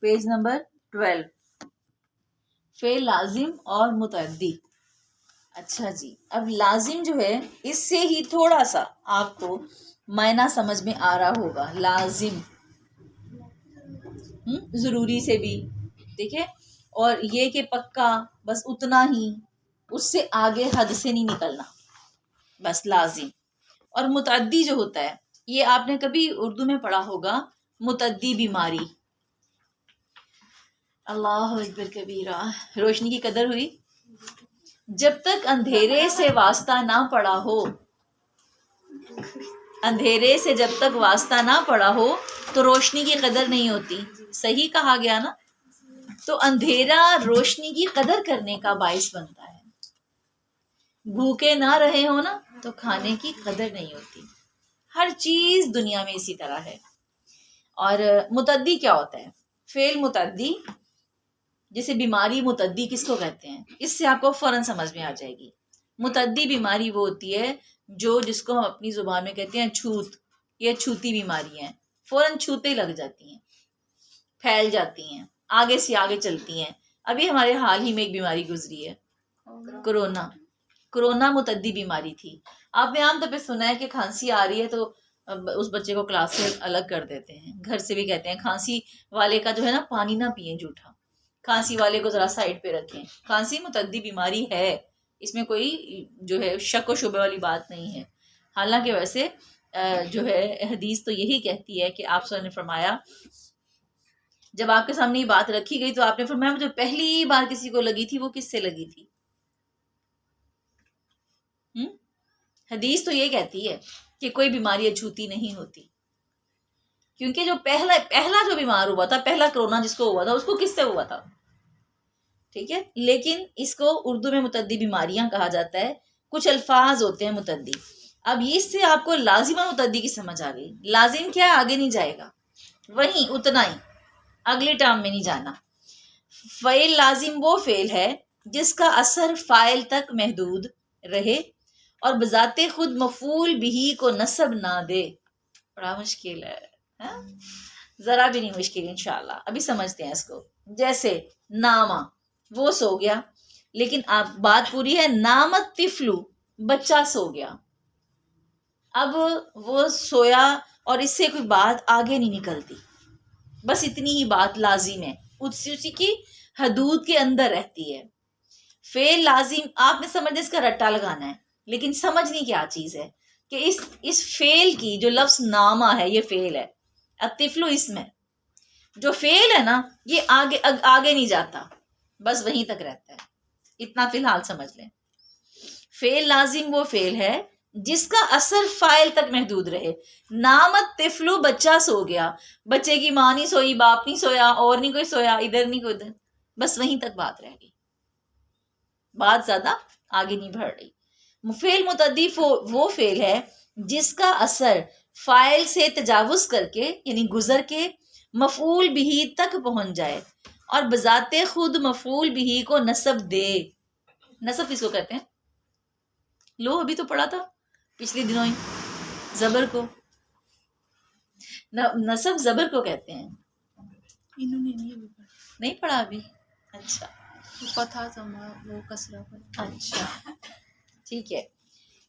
Page number 12، فعل لازم اور متعدی. اچھا جی، اب لازم جو ہے اس سے ہی تھوڑا سا آپ کو معنی سمجھ میں آ رہا ہوگا. لازم ضروری سے بھی دیکھیں، اور یہ کہ پکا، بس اتنا ہی، اس سے آگے حد سے نہیں نکلنا، بس لازم. اور متعدی جو ہوتا ہے، یہ آپ نے کبھی اردو میں پڑھا ہوگا، متعدی بیماری. اللہ اکبر کبیرہ. روشنی کی قدر ہوئی. جب تک اندھیرے سے واسطہ نہ پڑا ہو، اندھیرے سے جب تک واسطہ نہ پڑا ہو تو روشنی کی قدر نہیں ہوتی. صحیح کہا گیا نا؟ تو اندھیرا روشنی کی قدر کرنے کا باعث بنتا ہے. بھوکے نہ رہے ہو نا تو کھانے کی قدر نہیں ہوتی. ہر چیز دنیا میں اسی طرح ہے. اور متعدی کیا ہوتا ہے؟ فعل متعدی، جیسے بیماری متعدی کس کو کہتے ہیں، اس سے آپ کو فوراً سمجھ میں آ جائے گی. متعدی بیماری وہ ہوتی ہے جس کو ہم اپنی زبان میں کہتے ہیں چھوت. یہ چھوتی بیماری ہیں، فوراً چھوتے لگ جاتی ہیں، پھیل جاتی ہیں، آگے سے آگے چلتی ہیں. ابھی ہمارے حال ہی میں ایک بیماری گزری ہے، کرونا متعدی بیماری تھی. آپ نے عام طور پہ سنا ہے کہ کھانسی آ رہی ہے تو اس بچے کو کلاس سے الگ کر دیتے ہیں. گھر سے بھی کہتے ہیں کھانسی والے کا جو ہے نا پانی نہ پئیں جھوٹا، کھانسی والے کو ذرا سائڈ پہ رکھیں. کھانسی متعدی بیماری ہے، اس میں کوئی جو ہے شک و شبہ والی بات نہیں ہے. حالانکہ ویسے جو ہے حدیث تو یہی کہتی ہے کہ آپ صلی اللہ علیہ وسلم نے فرمایا، جب آپ کے سامنے یہ بات رکھی گئی تو آپ نے فرمایا مجھے پہلی بار کسی کو لگی تھی وہ کس سے لگی تھی. حدیث تو یہ کہتی ہے کہ کوئی بیماری اچھوتی نہیں ہوتی، کیونکہ جو پہلا جو بیمار ہوا تھا، پہلا کرونا جس کو ہوا تھا، اس کو کس سے ہوا تھا. ٹھیک ہے، لیکن اس کو اردو میں متعدی بیماریاں کہا جاتا ہے. کچھ الفاظ ہوتے ہیں متعدی. اب اس سے آپ کو لازم اور متعدی کی سمجھ آ گئی. لازم کیا ہے؟ آگے نہیں جائے گا، وہیں اتنا ہی، اگلی ٹرم میں نہیں جانا. فعل لازم وہ فعل ہے جس کا اثر فاعل تک محدود رہے اور بذات خود مفعول بھی کو نصب نہ دے. بڑا مشکل ہے، ذرا بھی نہیں مشکل انشاءاللہ. ابھی سمجھتے ہیں اس کو. جیسے نامہ، وہ سو گیا، لیکن اب بات پوری ہے. نامت طفلو، بچہ سو گیا. اب وہ سویا اور اس سے کوئی بات آگے نہیں نکلتی، بس اتنی ہی بات لازم ہے، اسی کی حدود کے اندر رہتی ہے. فعل لازم آپ نے سمجھے اس کا رٹا لگانا ہے، لیکن سمجھنی کیا چیز ہے کہ اس فعل کی جو لفظ نامہ ہے یہ فعل ہے. الطفل اسم ہے. جو فعل ہے نا یہ آگے نہیں جاتا، بس وہیں تک رہتا ہے. اتنا فی الحال سمجھ لیں. فعل لازم وہ فعل ہے جس کا اثر فاعل تک محدود رہے. نامت طفلو، بچہ سو گیا. بچے کی ماں نہیں سوئی، باپ نہیں سویا، اور نہیں کوئی سویا، ادھر نہیں کوئی ادھر، بس وہیں تک بات رہ گئی، بات زیادہ آگے نہیں بڑھ رہی. فعل متعدی وہ فعل ہے جس کا اثر فاعل سے تجاوز کر کے، یعنی گزر کے، مفعول بھی تک پہنچ جائے اور بذات خود مفعول بھی کو نصب دے. نصب کس کو کہتے ہیں؟ لو ابھی تو پڑھا تھا پچھلے دنوں ہی، زبر کو. نصب زبر کو کہتے ہیں. انہوں نے نہیں پڑھا ابھی؟ اچھا پتہ تھا وہ کسرہ پر. اچھا ٹھیک ہے.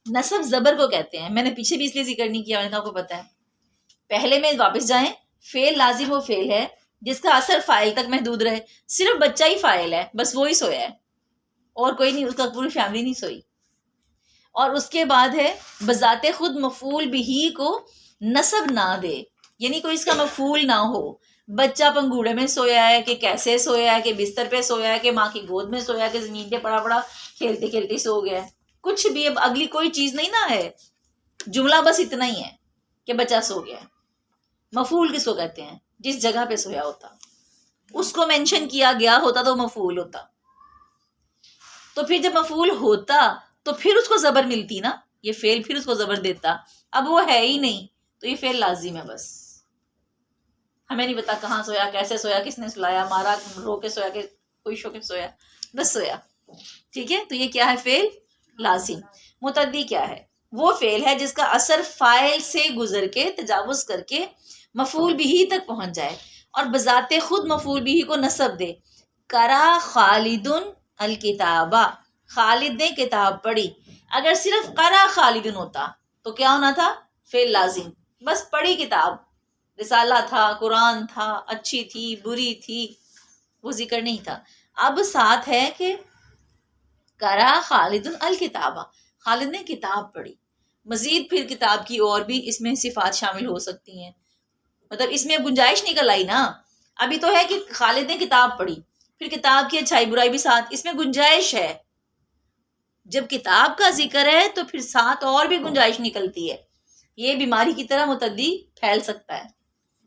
نصب زبر کو کہتے ہیں. میں نے پیچھے بھی اس لیے ذکر نہیں کیا، میں نے کہا آپ کو پتہ ہے. پہلے میں واپس جائیں. فعل لازم وہ فعل ہے جس کا اثر فاعل تک محدود رہے. صرف بچہ ہی فاعل ہے، بس وہی سویا ہے اور کوئی نہیں، اس کا پوری فیملی نہیں سوئی. اور اس کے بعد ہے بذات خود مفعول بھی کو نصب نہ دے، یعنی کوئی اس کا مفعول نہ ہو. بچہ پنگوڑے میں سویا ہے کہ کیسے سویا ہے، کہ بستر پہ سویا ہے، کہ ماں کی گود میں سویا ہے، کہ زمین پہ پڑا پڑا کھیلتے کھیلتے سو گیا ہے. کچھ بھی اب اگلی کوئی چیز نہیں نا ہے، جملہ بس اتنا ہی ہے کہ بچہ سو گیا. مفعول کس کو کہتے ہیں؟ جس جگہ پہ سویا ہوتا، اس کو مینشن کیا گیا ہوتا تو مفعول ہوتا. تو پھر جب مفعول ہوتا تو پھر اس کو زبر ملتی نا، یہ فعل پھر اس کو زبر دیتا. اب وہ ہے ہی نہیں تو یہ فعل لازم ہے. بس ہمیں نہیں پتا کہاں سویا، کیسے سویا، کس نے سلایا، مارا، رو کے سویا کہ کوئی شو کے سویا، بس سویا. ٹھیک ہے، تو یہ کیا ہے؟ فعل لازم. متعدی کیا ہے؟ وہ فعل ہے جس کا اثر فاعل سے گزر کے، تجاوز کر کے، مفعول بھی تک پہنچ جائے اور بذات خود مفعول بھی کو نصب دے. کرا خالد الکتابہ، خالد نے کتاب پڑھی. اگر صرف کرا خالد ہوتا تو کیا ہونا تھا؟ فعل لازم. بس پڑھی کتاب، رسالہ تھا، قرآن تھا، اچھی تھی بری تھی، وہ ذکر نہیں تھا. اب ساتھ ہے کہ کرا خالد الکتابہ، خالد نے کتاب پڑھی. مزید پھر کتاب کی اور بھی اس میں صفات شامل ہو سکتی ہیں. مطلب اس میں گنجائش نکل آئی نا. ابھی تو ہے کہ خالد نے کتاب پڑھی، پھر کتاب کی اچھائی برائی بھی ساتھ، اس میں گنجائش ہے. جب کتاب کا ذکر ہے تو پھر ساتھ اور بھی گنجائش نکلتی ہے. یہ بیماری کی طرح متعدی پھیل سکتا ہے.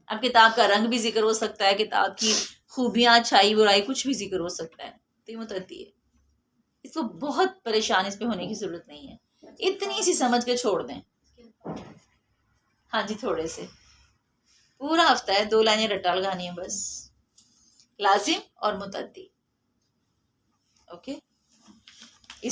اب کتاب کا رنگ بھی ذکر ہو سکتا ہے، کتاب کی خوبیاں اچھائی برائی کچھ بھی ذکر ہو سکتا ہے. تو یہ متعدی ہے. اس کو بہت پریشان اس پہ ہونے کی ضرورت نہیں ہے، اتنی سی سمجھ کے چھوڑ دیں. ہاں جی، تھوڑے سے. پورا ہفتہ ہے، 2 لائنیں رٹا لگانی ہے بس، لازم اور متعدی. اوکے.